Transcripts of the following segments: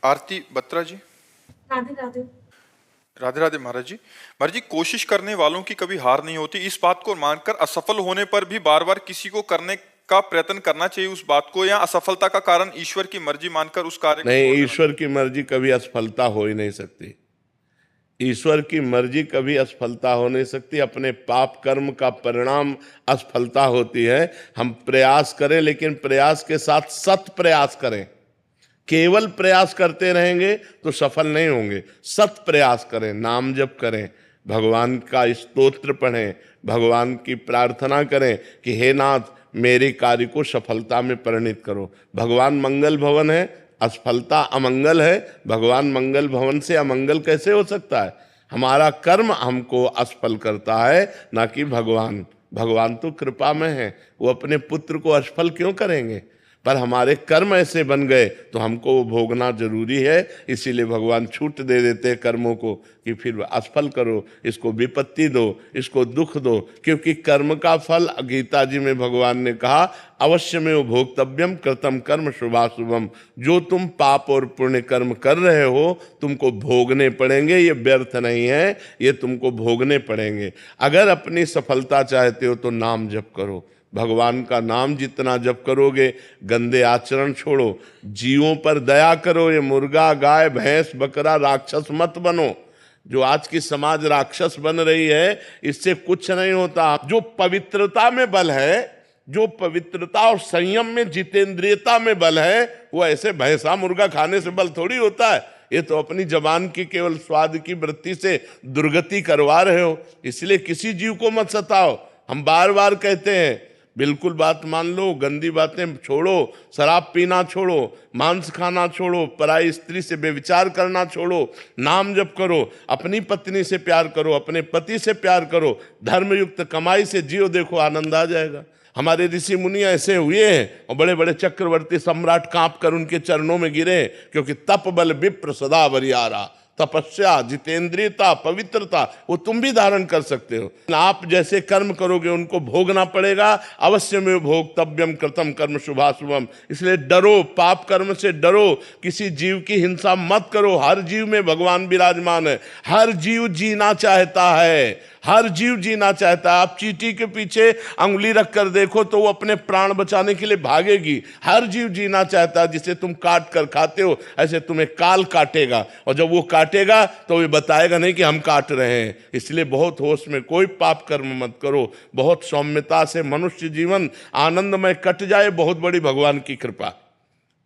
आरती बत्रा जी। राधे राधे। राधे राधे महाराज जी। महाराज जी, कोशिश करने वालों की कभी हार नहीं होती। इस बात को मानकर असफल होने पर भी बार बार किसी को करने का प्रयत्न करना चाहिए उस बात को, या असफलता का कारण ईश्वर की मर्जी मानकर उस कार्य को नहीं, छोड़ देना? ईश्वर की मर्जी कभी असफलता हो ही नहीं सकती। ईश्वर की मर्जी कभी असफलता हो नहीं सकती। अपने पाप कर्म का परिणाम असफलता होती है। हम प्रयास करें, लेकिन प्रयास के साथ सत प्रयास करें। केवल प्रयास करते रहेंगे तो सफल नहीं होंगे। सत प्रयास करें, नाम जप करें, भगवान का स्तोत्र पढ़ें, भगवान की प्रार्थना करें कि हे नाथ मेरे कार्य को सफलता में परिणित करो। भगवान मंगल भवन है, असफलता अमंगल है। भगवान मंगल भवन से अमंगल कैसे हो सकता है? हमारा कर्म हमको असफल करता है, ना कि भगवान। भगवान तो कृपा में है, वो अपने पुत्र को असफल क्यों करेंगे? पर हमारे कर्म ऐसे बन गए तो हमको वो भोगना जरूरी है। इसीलिए भगवान छूट दे देते हैं कर्मों को कि फिर असफल करो, इसको विपत्ति दो, इसको दुख दो। क्योंकि कर्म का फल, गीता जी में भगवान ने कहा, अवश्य में वो भोक्तव्यम कृतम कर्म शुभाशुभम। जो तुम पाप और पुण्य कर्म कर रहे हो तुमको भोगने पड़ेंगे, ये व्यर्थ नहीं है, ये तुमको भोगने पड़ेंगे। अगर अपनी सफलता चाहते हो तो नाम जप करो। भगवान का नाम जितना जप करोगे, गंदे आचरण छोड़ो, जीवों पर दया करो। ये मुर्गा, गाय, भैंस, बकरा राक्षस मत बनो। जो आज की समाज राक्षस बन रही है, इससे कुछ नहीं होता। जो पवित्रता में बल है, जो पवित्रता और संयम में, जितेंद्रियता में बल है, वो ऐसे भैंसा मुर्गा खाने से बल थोड़ी होता है। ये तो अपनी जबान की केवल स्वाद की वृत्ति से दुर्गति करवा रहे हो। इसलिए किसी जीव को मत सताओ। हम बार बार कहते हैं, बिल्कुल बात मान लो, गंदी बातें छोड़ो, शराब पीना छोड़ो, मांस खाना छोड़ो, पराई स्त्री से बेविचार करना छोड़ो, नाम जप करो, अपनी पत्नी से प्यार करो, अपने पति से प्यार करो, धर्मयुक्त कमाई से जियो, देखो आनंद आ जाएगा। हमारे ऋषि मुनि ऐसे हुए हैं और बड़े बड़े चक्रवर्ती सम्राट कांप कर उनके चरणों में गिरे, क्योंकि तप बल विप्र सदा बरियारा। तपस्या, जितेंद्रियता, पवित्रता वो तुम भी धारण कर सकते हो। आप जैसे कर्म करोगे उनको भोगना पड़ेगा। अवश्य में भोक्तव्यम कृतम कर्म शुभाशुभम। इसलिए डरो, पाप कर्म से डरो, किसी जीव की हिंसा मत करो। हर जीव में भगवान विराजमान है। हर जीव जीना चाहता है, हर जीव जीना चाहता है। आप चींटी के पीछे अंगुली रख कर देखो तो वो अपने प्राण बचाने के लिए भागेगी। हर जीव जीना चाहता है। जिसे तुम काट कर खाते हो, ऐसे तुम्हें काल काटेगा, और जब वो काटेगा तो ये बताएगा नहीं कि हम काट रहे हैं। इसलिए बहुत होश में, कोई पाप कर्म मत करो। बहुत सौम्यता से मनुष्य जीवन आनंदमय कट जाए, बहुत बड़ी भगवान की कृपा।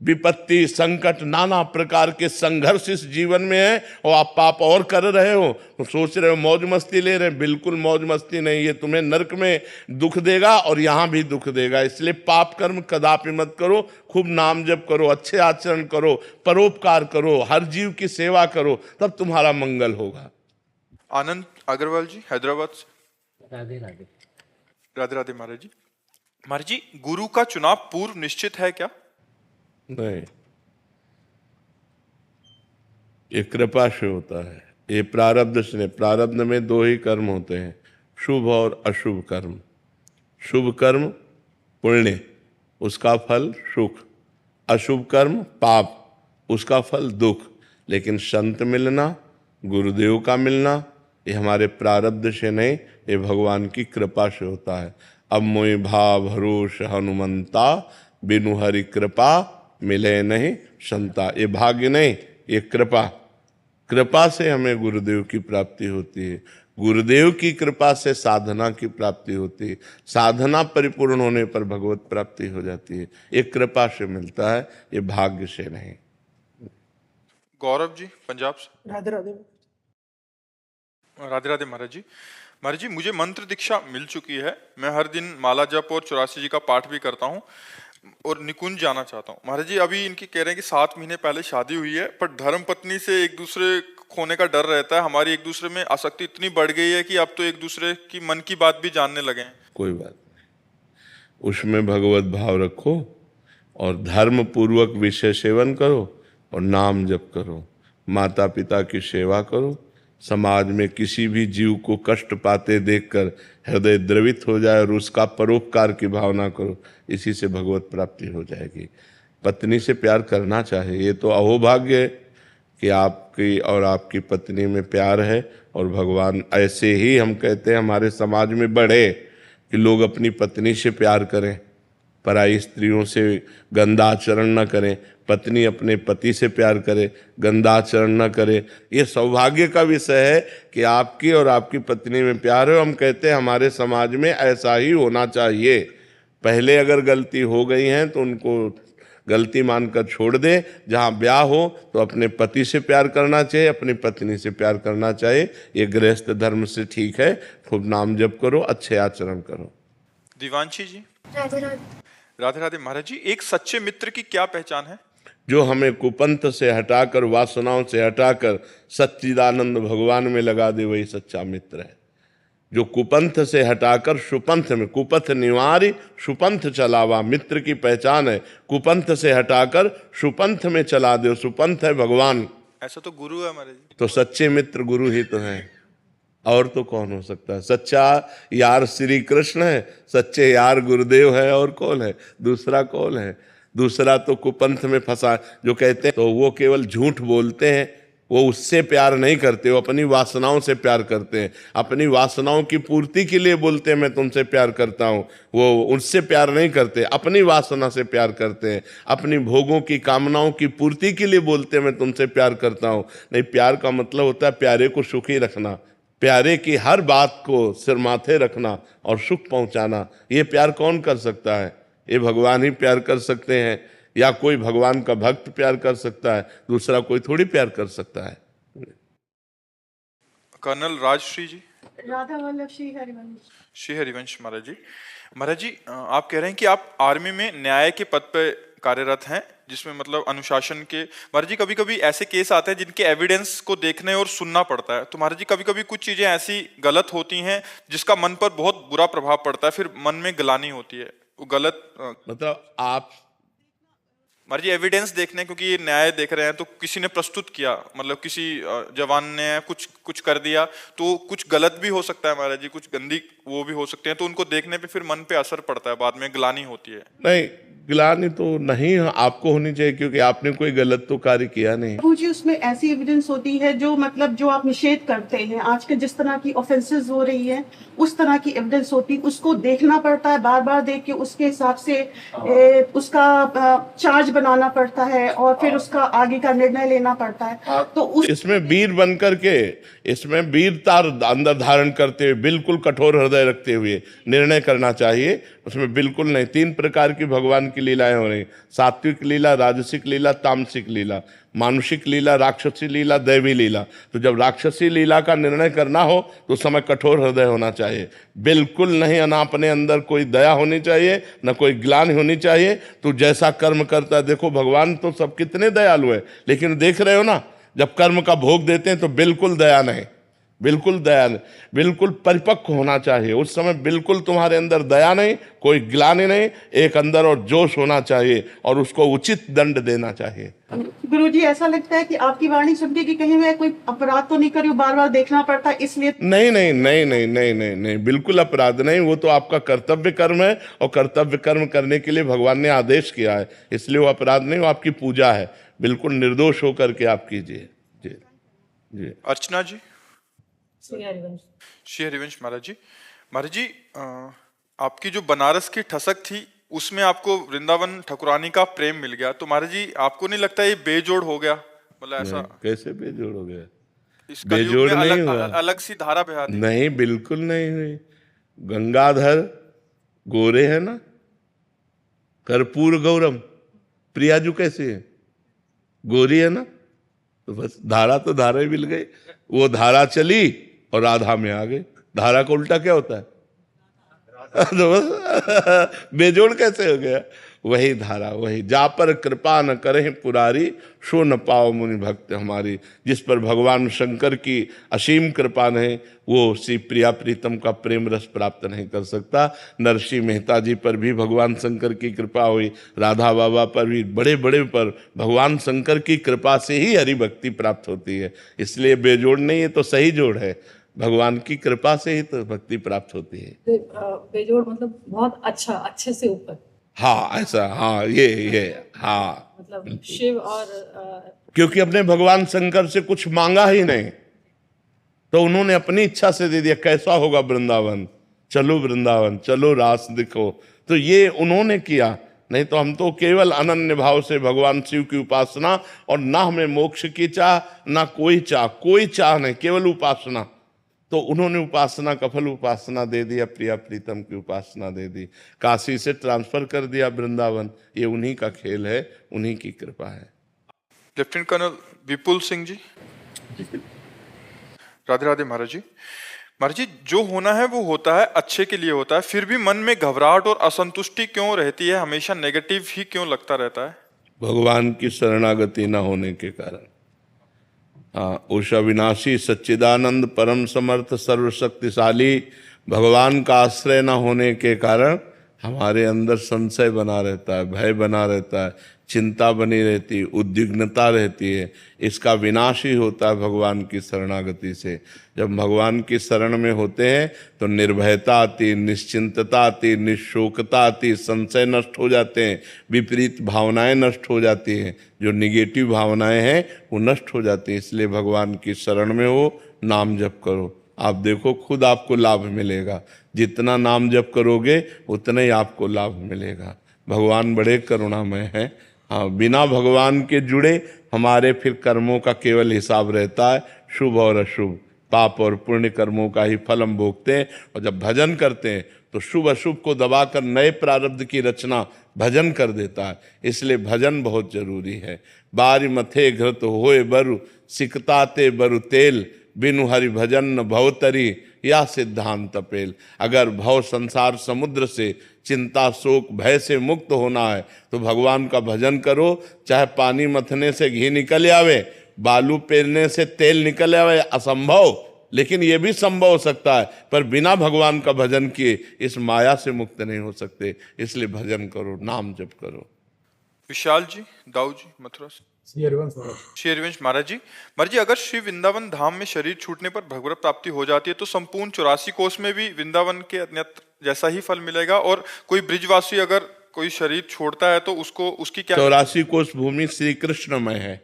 विपत्ति, संकट, नाना प्रकार के संघर्ष इस जीवन में है, और आप पाप और कर रहे हो तो सोच रहे हो मौज मस्ती ले रहे हैं। बिल्कुल मौज मस्ती नहीं, ये तुम्हें नरक में दुख देगा और यहाँ भी दुख देगा। इसलिए पाप कर्म कदापि मत करो। खूब नाम जप करो, अच्छे आचरण करो, परोपकार करो, हर जीव की सेवा करो, तब तुम्हारा मंगल होगा। आनंद अग्रवाल जी, हैदराबाद से। राधे राधे। राधे राधे महाराज जी। महाराज जी, गुरु का चुनाव पूर्व निश्चित है क्या? नहीं, ये कृपा से होता है। ये प्रारब्ध से। प्रारब्ध में दो ही कर्म होते हैं, शुभ और अशुभ कर्म। शुभ कर्म पुण्य, उसका फल सुख। अशुभ कर्म पाप, उसका फल दुख। लेकिन संत मिलना, गुरुदेव का मिलना, ये हमारे प्रारब्ध से नहीं, ये भगवान की कृपा से होता है। अब मोहि भाव भरोस हनुमंता, बिनु हरि कृपा मिले नहीं संता। ये भाग्य नहीं, ये कृपा। कृपा से हमें गुरुदेव की प्राप्ति होती है। गुरुदेव की कृपा से साधना की प्राप्ति होती है। साधना परिपूर्ण होने पर भगवत प्राप्ति हो जाती है। ये कृपा से मिलता है, ये भाग्य से नहीं। गौरव जी, पंजाब से। राधे राधे। राधे राधे महाराज जी। महाराज जी, मुझे मंत्र दीक्षा मिल चुकी है। मैं हर दिन माला जप और 84 जी का पाठ भी करता हूँ और निकुंज जाना चाहता हूँ। महाराज जी, अभी इनकी कह रहे हैं कि 7 महीने पहले शादी हुई है, पर धर्म पत्नी से एक दूसरे खोने का डर रहता है। हमारी एक दूसरे में आसक्ति इतनी बढ़ गई है कि अब तो एक दूसरे की मन की बात भी जानने लगे हैं। कोई बात नहीं, उसमें भगवत भाव रखो और धर्म पूर्वक विषय सेवन करो और नाम जप करो। माता पिता की सेवा करो। समाज में किसी भी जीव को कष्ट पाते देखकर हृदय द्रवित हो जाए और उसका परोपकार की भावना करो। इसी से भगवत प्राप्ति हो जाएगी। पत्नी से प्यार करना चाहिए, ये तो अहोभाग्य है। कि आपकी और आपकी पत्नी में प्यार है, और भगवान ऐसे ही हम कहते हैं हमारे समाज में बढ़े कि लोग अपनी पत्नी से प्यार करें, पराई स्त्रियों से गंदा आचरण न करें, पत्नी अपने पति से प्यार करे, गंदा आचरण न करे। ये सौभाग्य का विषय है कि आपकी और आपकी पत्नी में प्यार है। हम कहते हैं हमारे समाज में ऐसा ही होना चाहिए। पहले अगर गलती हो गई है तो उनको गलती मानकर छोड़ दें। जहाँ ब्याह हो तो अपने पति से प्यार करना चाहिए, अपनी पत्नी से प्यार करना चाहिए। ये गृहस्थ धर्म से ठीक है। खूब नाम जप करो, अच्छे आचरण करो। दिवांशी जी। राधे राधे। राधे राधे। महाराज जी, एक सच्चे मित्र की क्या पहचान है? जो हमें कुपंथ से हटाकर, वासनाओं से हटाकर सच्चिदानंद भगवान में लगा दे, वही सच्चा मित्र है। जो कुपंथ से हटाकर सुपंथ में, कुपथ निवारी सुपंथ चलावा, मित्र की पहचान है। कुपंथ से हटाकर सुपंथ में चला दे, सुपंथ है भगवान। ऐसा तो गुरु है महाराज जी। तो सच्चे मित्र गुरु ही तो हैं, और तो कौन हो सकता है? सच्चा यार श्री कृष्ण है, सच्चे यार गुरुदेव है, और कौन है? दूसरा कौन है? दूसरा तो कुपंथ में फंसा, जो कहते हैं तो वो केवल झूठ बोलते हैं। वो उससे प्यार नहीं करते, वो अपनी वासनाओं से प्यार करते हैं। अपनी वासनाओं की पूर्ति के लिए बोलते हैं मैं तुमसे प्यार करता हूँ, वो उनसे प्यार नहीं करते, अपनी वासना से प्यार करते हैं। अपनी भोगों की कामनाओं की पूर्ति के लिए बोलते हैं मैं तुमसे प्यार करता हूँ। नहीं, प्यार का मतलब होता है प्यारे को सुखी रखना, प्यारे की हर बात को सिर माथे रखना और सुख पहुंचाना। ये प्यार कौन कर सकता है? ये भगवान ही प्यार कर सकते हैं, या कोई भगवान का भक्त प्यार कर सकता है, दूसरा कोई थोड़ी प्यार कर सकता है। कर्नल राजश्री जी। राधा वल्लभ श्री हरिवंश। श्री हरिवंश महाराज जी। महाराज जी, आप कह रहे हैं कि आप आर्मी में न्याय के पद पे कार्यरत हैं, जिसमें मतलब अनुशासन के। महाराज जी, कभी कभी ऐसे केस आते हैं जिनके एविडेंस को देखने और सुनना पड़ता है। तो महाराज जी, कभी कभी कुछ चीजें ऐसी गलत होती हैं जिसका मन पर बहुत बुरा प्रभाव पड़ता है, फिर मन में ग्लानि होती है। वो गलत मतलब आप महाराज जी एविडेंस देखने, क्योंकि ये न्याय देख रहे हैं तो किसी ने प्रस्तुत किया, मतलब किसी जवान ने कुछ कर दिया, तो कुछ गलत भी हो सकता है महाराज जी, कुछ गंदी वो भी हो सकते हैं, तो उनको देखने पे फिर मन पे असर पड़ता है, बाद में ग्लानि होती है। नहीं, ग्लानि तो नहीं आपको होनी चाहिए, क्योंकि आपने कोई गलत तो कार्य किया नहीं। प्रभु जी, उसमें ऐसी एविडेंस होती है जो मतलब जो आप निषेध करते हैं, आज के जिस तरह की ऑफेंसेस हो रही है उस तरह की एविडेंस होती है, उसको देखना पड़ता है, बार बार देख के उसके हिसाब से उसका चार्ज बनाना पड़ता है और फिर उसका आगे का निर्णय लेना पड़ता है। तो इसमें वीर बनकर के, इसमें वीरता अंदर धारण करते हुए, बिल्कुल कठोर हृदय रखते हुए निर्णय करना चाहिए। उसमें बिल्कुल नहीं। 3 प्रकार की भगवान की लीलाएं हो रही, सात्विक लीला, राजसिक लीला, तामसिक लीला। मानुषिक लीला, राक्षसी लीला, दैवी लीला। तो जब राक्षसी लीला का निर्णय करना हो तो उस समय कठोर हृदय होना चाहिए, बिल्कुल नहीं। ना अपने अंदर कोई दया होनी चाहिए, न कोई ग्लानि होनी चाहिए। तो जैसा कर्म करता है, देखो भगवान तो सब कितने दयालु है, लेकिन देख रहे हो ना, जब कर्म का भोग देते हैं तो बिल्कुल दया नहीं, बिल्कुल दया नहीं। बिल्कुल परिपक्व होना चाहिए उस समय, बिल्कुल तुम्हारे अंदर दया नहीं, कोई ग्लानि नहीं, एक अंदर और जोश होना चाहिए और उसको उचित दंड देना चाहिए। गुरुजी, ऐसा लगता है कि आपकी वाणी सुन के कि कहीं मैं कोई अपराध तो नहीं करी, बार बार देखना पड़ता है, इसलिए नहीं नहीं नहीं नहीं नहीं नहीं नहीं, बिल्कुल अपराध नहीं। वो तो आपका कर्तव्य कर्म है, और कर्तव्य कर्म करने के लिए भगवान ने आदेश किया है, इसलिए वो अपराध नहीं, वो आपकी पूजा है। बिल्कुल निर्दोष होकर के आप कीजिए। जी जी। अर्चना जी। श्री हरिवंश। श्री हरिवंश महाराज जी। महाराज जी, आपकी जो बनारस की ठसक थी उसमें आपको वृंदावन ठाकुरानी का प्रेम मिल गया, तो महाराज जी आपको नहीं लगता ये बेजोड़ हो गया? मतलब ऐसा कैसे बेजोड़ हो गया? इसका बेजोड़ नहीं हुआ, अलग सी धारा बहा दी। नहीं, बिल्कुल नहीं हुई। गंगाधर गोरे है ना, कर्पूर गौरम, प्रियाजू कैसे है? गोरी है ना, तो बस धारा तो धारा ही मिल गई। वो धारा चली और राधा में आ गई। धारा का उल्टा क्या होता है? तो बस बेजोड़ कैसे हो गया? वही धारा, वही। जा पर कृपा न करें पुरारी, सो न पाओ मुनि भक्त हमारी। जिस पर भगवान शंकर की असीम कृपा नहीं, वो श्री प्रिया प्रीतम का प्रेम रस प्राप्त नहीं कर सकता। नरसिंह मेहता जी पर भी भगवान शंकर की कृपा हुई, राधा बाबा पर भी, बड़े बड़े पर भगवान शंकर की कृपा से ही हरि भक्ति प्राप्त होती है। इसलिए बेजोड़ नहीं, ये तो सही जोड़ है, भगवान की कृपा से ही तो भक्ति प्राप्त होती है। बेजोड़ मतलब बहुत अच्छा, अच्छे से ऊपर। हाँ ऐसा, हाँ ये हाँ, मतलब शिव और क्योंकि अपने भगवान शंकर से कुछ मांगा ही नहीं, तो उन्होंने अपनी इच्छा से दे दिया। कैसा होगा वृंदावन, चलो वृंदावन, चलो रास दिखो, तो ये उन्होंने किया। नहीं तो हम तो केवल अनन्य भाव से भगवान शिव की उपासना, और ना हमें मोक्ष की चाह, ना कोई चाह नहीं, केवल उपासना। तो उन्होंने उपासना का फल उपासना दे दिया, प्रिया प्रीतम की उपासना दे दी, काशी से ट्रांसफर कर दिया वृंदावन। ये उन्हीं का खेल है, उन्हीं की कृपा है। लेफ्टिनेंट कर्नल विपुल सिंह जी। राधे राधे महाराज जी। महाराज जी, जो होना है वो होता है, अच्छे के लिए होता है, फिर भी मन में घबराहट और असंतुष्टि क्यों रहती है, हमेशा नेगेटिव ही क्यों लगता रहता है? भगवान की शरणागति न होने के कारण। हाँ, उस अविनाशी सच्चिदानंद परम समर्थ सर्वशक्तिशाली भगवान का आश्रय न होने के कारण हमारे अंदर संशय बना रहता है, भय बना रहता है, चिंता बनी रहती है, उद्विग्नता रहती है। इसका विनाश ही होता है भगवान की शरणागति से। जब भगवान की शरण में होते हैं तो निर्भयता आती, निश्चिंतता आती, निशोकता आती, संशय नष्ट हो जाते हैं, विपरीत भावनाएं नष्ट हो जाती हैं, जो निगेटिव भावनाएं हैं वो नष्ट हो जाती हैं। इसलिए भगवान की शरण में हो, नाम जप करो, आप देखो खुद आपको लाभ मिलेगा। जितना नाम जप करोगे उतना ही आपको लाभ मिलेगा। भगवान बड़े करुणामय हैं। हाँ, बिना भगवान के जुड़े हमारे फिर कर्मों का केवल हिसाब रहता है, शुभ और अशुभ, पाप और पुण्य कर्मों का ही फल हम भोगते हैं। और जब भजन करते हैं तो शुभ अशुभ को दबाकर नए प्रारब्ध की रचना भजन कर देता है। इसलिए भजन बहुत जरूरी है। बारी मथे घृत होए बरु, सिकताते बरु तेल, बिनु हरि भजन न भवतरी, या सिद्धांत पेल। अगर भव संसार समुद्र से, चिंता शोक भय से मुक्त होना है तो भगवान का भजन करो। चाहे पानी मथने से घी निकल आवे, बालू पेरने से तेल निकल आवे, असंभव, लेकिन यह भी संभव हो सकता है। पर बिना भगवान का भजन किए इस माया से मुक्त नहीं हो सकते। इसलिए भजन करो, नाम जप करो। विशाल जी, दाऊ जी, मथुरा से। श्री हरिवंश महाराज जी। महाराज जी, अगर श्री वृंदावन धाम में शरीर छूटने पर भगवत प्राप्ति हो जाती है तो संपूर्ण 84 कोष में भी वृंदावन के अन्यत्र जैसा ही फल मिलेगा? और कोई ब्रिजवासी अगर कोई शरीर छोड़ता है तो उसको उसकी क्या? 84 कोष भूमि श्री कृष्णमय है,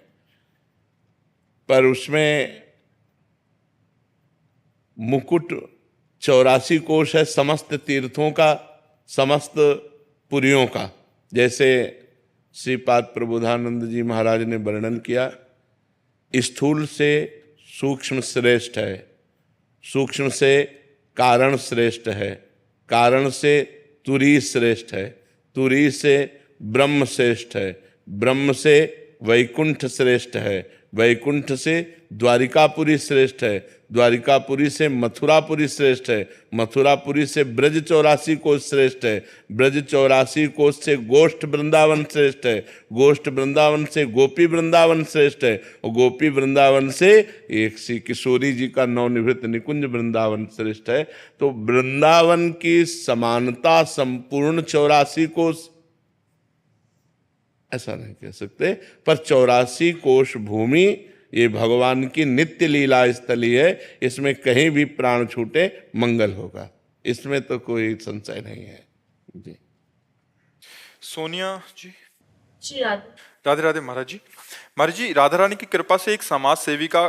पर उसमें मुकुट 84 कोष है समस्त तीर्थों का, समस्त पुरियों का। जैसे श्रीपाद प्रबोधानंद जी महाराज ने वर्णन किया, स्थूल से सूक्ष्म श्रेष्ठ है, सूक्ष्म से कारण श्रेष्ठ है, कारण से तुरी श्रेष्ठ है, तुरी से ब्रह्म श्रेष्ठ है, ब्रह्म से वैकुंठ श्रेष्ठ है, वैकुंठ से द्वारिकापुरी श्रेष्ठ है, द्वारिकापुरी से मथुरापुरी श्रेष्ठ है, मथुरापुरी से ब्रज 84 कोष श्रेष्ठ है, ब्रज 84 कोष से गोष्ठ वृंदावन श्रेष्ठ है, गोष्ठ वृंदावन से गोपी वृंदावन श्रेष्ठ है, और गोपी वृंदावन से एक श्री किशोरी जी का नवनिवृत्त निकुंज वृंदावन श्रेष्ठ है। तो वृंदावन की समानता संपूर्ण 84 कोष ऐसा नहीं कह सकते, पर 84 कोष भूमि ये भगवान की नित्य लीला स्थली है। इसमें कहीं भी प्राण छूटे मंगल होगा, इसमें तो कोई संशय नहीं है जी। सोनिया जी। श्री राधे राधे राधे महाराज जी। महाराज जी, राधा रानी की कृपा से एक समाज सेविका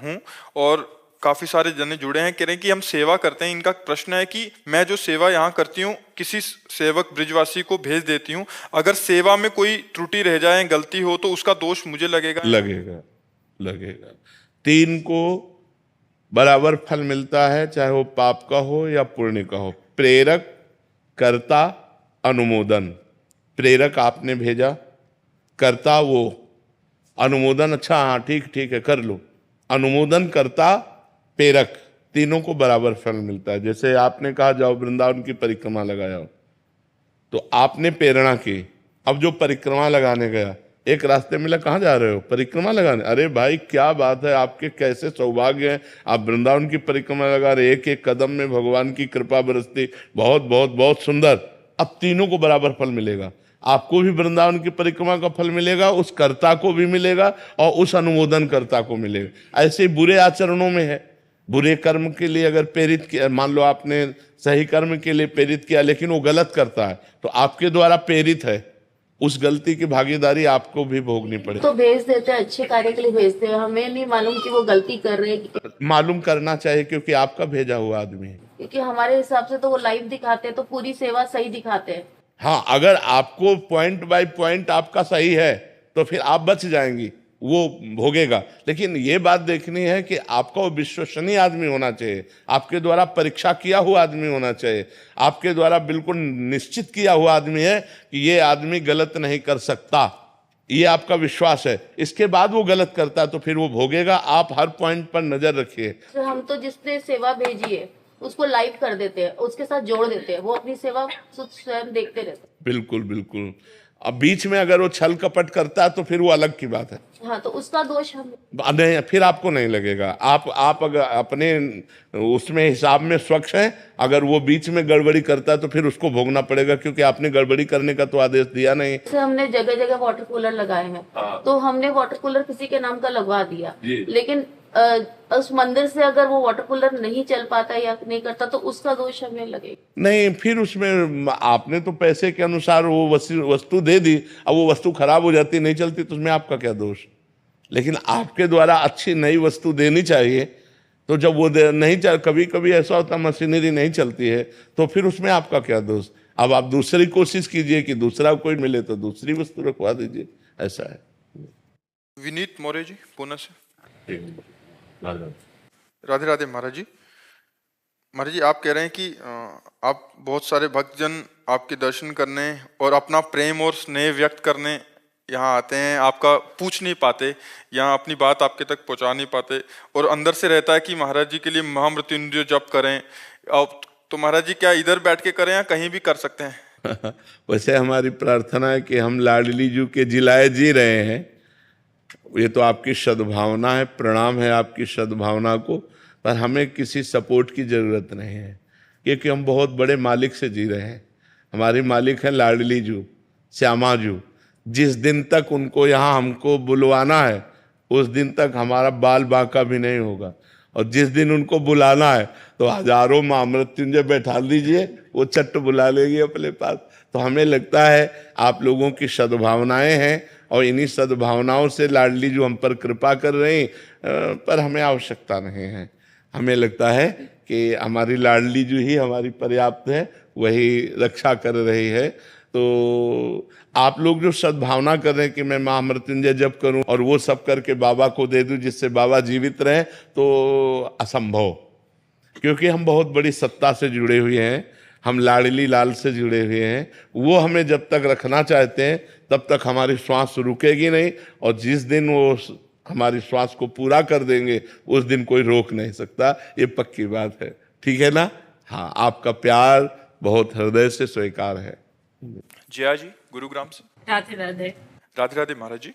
हूँ और काफी सारे जने जुड़े हैं, कह रहे हैं कि हम सेवा करते हैं। इनका प्रश्न है कि मैं जो सेवा यहाँ करती हूँ किसी सेवक ब्रिजवासी को भेज देती हूँ, अगर सेवा में कोई त्रुटि रह जाए, गलती हो तो उसका दोष मुझे लगेगा? लगेगा। 3 को बराबर फल मिलता है, चाहे वो पाप का हो या पुण्य का हो। प्रेरक, कर्ता, अनुमोदन। प्रेरक आपने भेजा, कर्ता वो, अनुमोदन अच्छा हाँ ठीक है कर लो, अनुमोदन करता प्रेरक, तीनों को बराबर फल मिलता है। जैसे आपने कहा जाओ वृंदावन की परिक्रमा लगाओ, तो आपने प्रेरणा की, अब जो परिक्रमा लगाने गया एक रास्ते मिला, कहाँ जा रहे हो? परिक्रमा लगाने। अरे भाई क्या बात है, आपके कैसे सौभाग्य है, आप वृंदावन की परिक्रमा लगा रहे, एक एक कदम में भगवान की कृपा बरसती, बहुत बहुत बहुत सुंदर। अब तीनों को बराबर फल मिलेगा, आपको भी वृंदावन की परिक्रमा का फल मिलेगा, उस कर्ता को भी मिलेगा और उस अनुमोदन कर्ता को मिलेगा। ऐसे बुरे आचरणों में है, बुरे कर्म के लिए अगर प्रेरित किया, मान लो आपने सही कर्म के लिए प्रेरित किया लेकिन वो गलत करता है, तो आपके द्वारा प्रेरित है, उस गलती की भागीदारी आपको भी भोगनी पड़े। तो भेज देते हैं, अच्छे कार्य के लिए भेजते हैं, हमें नहीं मालूम कि वो गलती कर रहे हैं, मालूम करना चाहिए क्योंकि आपका भेजा हुआ आदमी है। क्योंकि हमारे हिसाब से तो वो लाइव दिखाते हैं, तो पूरी सेवा सही दिखाते हैं। हाँ, अगर आपको पॉइंट बाय पॉइंट आपका सही है तो फिर आप बच जाएंगी, वो भोगेगा। लेकिन ये बात देखनी है कि आपका वो विश्वसनीय आदमी होना चाहिए, आपके द्वारा परीक्षा किया हुआ आदमी होना चाहिए, आपके द्वारा बिल्कुल निश्चित किया हुआ आदमी है कि ये आदमी गलत नहीं कर सकता, ये आपका विश्वास है। इसके बाद वो गलत करता है तो फिर वो भोगेगा। आप हर पॉइंट पर नजर रखिए। तो हम तो जिसने सेवा भेजी है उसको लाइव कर देते हैं, उसके साथ जोड़ देते हैं, वो अपनी सेवा स्वयं देखते रहते हैं। बिल्कुल बिल्कुल। अब बीच में अगर वो छल कपट करता है तो फिर वो अलग की बात है। हाँ, तो उसका दोष हम नहीं, फिर आपको नहीं लगेगा। आप अगर अपने उसमें हिसाब में स्वच्छ हैं, अगर वो बीच में गड़बड़ी करता है तो फिर उसको भोगना पड़ेगा, क्योंकि आपने गड़बड़ी करने का तो आदेश दिया नहीं। जैसे हमने जगह जगह वाटर कूलर लगाए हैं, तो हमने वाटर कूलर किसी के नाम का लगवा दिया, लेकिन उस मंदिर से अगर वो वाटर कूलर नहीं चल पाता या नहीं करता तो उसका दोष हमें लगेगा। नहीं, फिर उसमें आपने तो पैसे के अनुसार वो वस्तु दे दी, अब वो वस्तु खराब हो जाती, नहीं चलती, तो उसमें आपका क्या दोष। लेकिन आपके द्वारा अच्छी नई वस्तु देनी चाहिए, तो जब वो नहीं चल, कभी कभी ऐसा होता मशीनरी नहीं चलती है, तो फिर उसमें आपका क्या दोष। अब आप दूसरी कोशिश कीजिए कि दूसरा कोई मिले तो दूसरी वस्तु रखवा दीजिए, ऐसा है। विनीत मौर्य जी पुणे से। राधे राधे महाराज जी। महाराज जी, आप कह रहे हैं कि आप बहुत सारे भक्तजन आपके दर्शन करने और अपना प्रेम और स्नेह व्यक्त करने यहाँ आते हैं, आपका पूछ नहीं पाते, यहाँ अपनी बात आपके तक पहुँचा नहीं पाते, और अंदर से रहता है कि महाराज जी के लिए महामृत्युंजय जप करें। अब तो महाराज जी क्या इधर बैठ के करें या कहीं भी कर सकते हैं? वैसे हमारी प्रार्थना है कि हम लाडली जी के जिलाए जी रहे हैं, ये तो आपकी सद्भावना है, प्रणाम है आपकी सद्भावना को, पर हमें किसी सपोर्ट की ज़रूरत नहीं है, क्योंकि हम बहुत बड़े मालिक से जी रहे हैं। हमारी मालिक है लाडली जू, श्यामा जू। जिस दिन तक उनको यहाँ हमको बुलवाना है उस दिन तक हमारा बाल बांका भी नहीं होगा, और जिस दिन उनको बुलाना है तो हजारों महामृत्युंजय बैठा दीजिए, वो चट्ट बुला लेगी अपने पास। तो हमें लगता है आप लोगों की सद्भावनाएं हैं, और इन्हीं सद्भावनाओं से लाडली जो हम पर कृपा कर रही, पर हमें आवश्यकता नहीं है। हमें लगता है कि हमारी लाडली जो ही हमारी पर्याप्त है, वही रक्षा कर रही है। तो आप लोग जो सद्भावना कर रहे हैं कि मैं महामृत्युंजय जप करूं और वो सब करके बाबा को दे दूं जिससे बाबा जीवित रहे, तो असंभव, क्योंकि हम बहुत बड़ी सत्ता से जुड़े हुए हैं, हम लाडली लाल से जुड़े हुए हैं। वो हमें जब तक रखना चाहते हैं तब तक हमारी श्वास रुकेगी नहीं, और जिस दिन वो हमारी श्वास को पूरा कर देंगे उस दिन कोई रोक नहीं सकता, ये पक्की बात है। ठीक है ना? हाँ, आपका प्यार बहुत हृदय से स्वीकार है। जया जी गुरुग्राम से। राधे राधे। राधे राधे महाराज जी।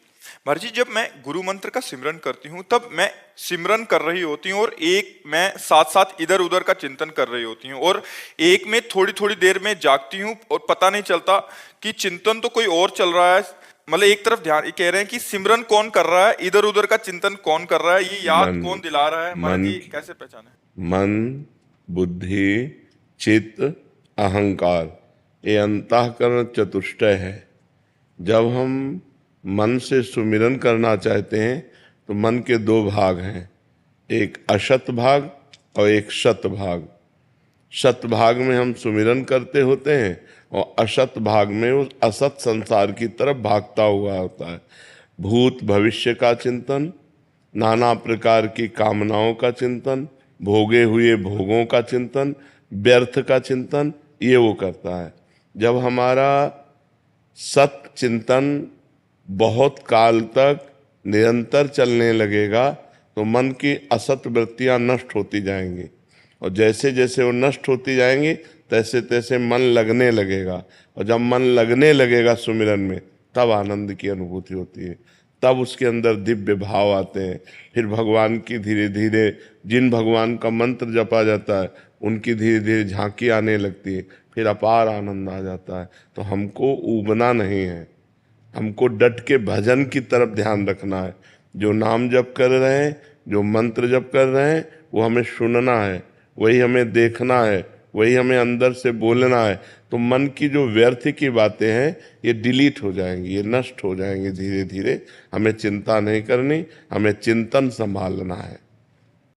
महाराज जी, जब मैं गुरु मंत्र का सिमरन करती हूँ तब मैं सिमरन कर रही होती हूँ और एक मैं साथ साथ इधर उधर का चिंतन कर रही होती हूँ, और एक में थोड़ी थोड़ी देर में जागती हूँ और पता नहीं चलता कि चिंतन तो कोई और चल रहा है। मतलब एक तरफ ध्यान, ये कह रहे हैं कि सिमरन कौन कर रहा है, इधर उधर का चिंतन कौन कर रहा है, ये याद कौन दिला रहा है, महाराज जी कैसे पहचाने? मन, बुद्धि, चित्त, अहंकार, ये अंतःकरण चतुष्टय है। जब हम मन से सुमिरन करना चाहते हैं तो मन के दो भाग हैं, एक अशत भाग और एक शत भाग। शत भाग में हम सुमिरन करते होते हैं और अशत भाग में उस असत संसार की तरफ भागता हुआ होता है। भूत भविष्य का चिंतन, नाना प्रकार की कामनाओं का चिंतन, भोगे हुए भोगों का चिंतन, व्यर्थ का चिंतन, ये वो करता है। जब हमारा सत चिंतन बहुत काल तक निरंतर चलने लगेगा तो मन की असत वृत्तियां नष्ट होती जाएंगी, और जैसे जैसे वो नष्ट होती जाएंगी तैसे तैसे मन लगने लगेगा, और जब मन लगने लगेगा सुमिरन में तब आनंद की अनुभूति होती है, तब उसके अंदर दिव्य भाव आते हैं। फिर भगवान की धीरे धीरे, जिन भगवान का मंत्र जपा जाता है उनकी धीरे धीरे झांकी आने लगती है, फिर अपार आनंद आ जाता है। तो हमको ऊबना नहीं है, हमको डट के भजन की तरफ ध्यान रखना है। जो नाम जप कर रहे हैं जो मंत्र जप कर रहे हैं वो हमें सुनना है, वही हमें देखना है, वही हमें अंदर से बोलना है। तो मन की जो व्यर्थ की बातें हैं ये डिलीट हो जाएंगी, ये नष्ट हो जाएंगी धीरे धीरे। हमें चिंता नहीं करनी, हमें चिंतन संभालना है।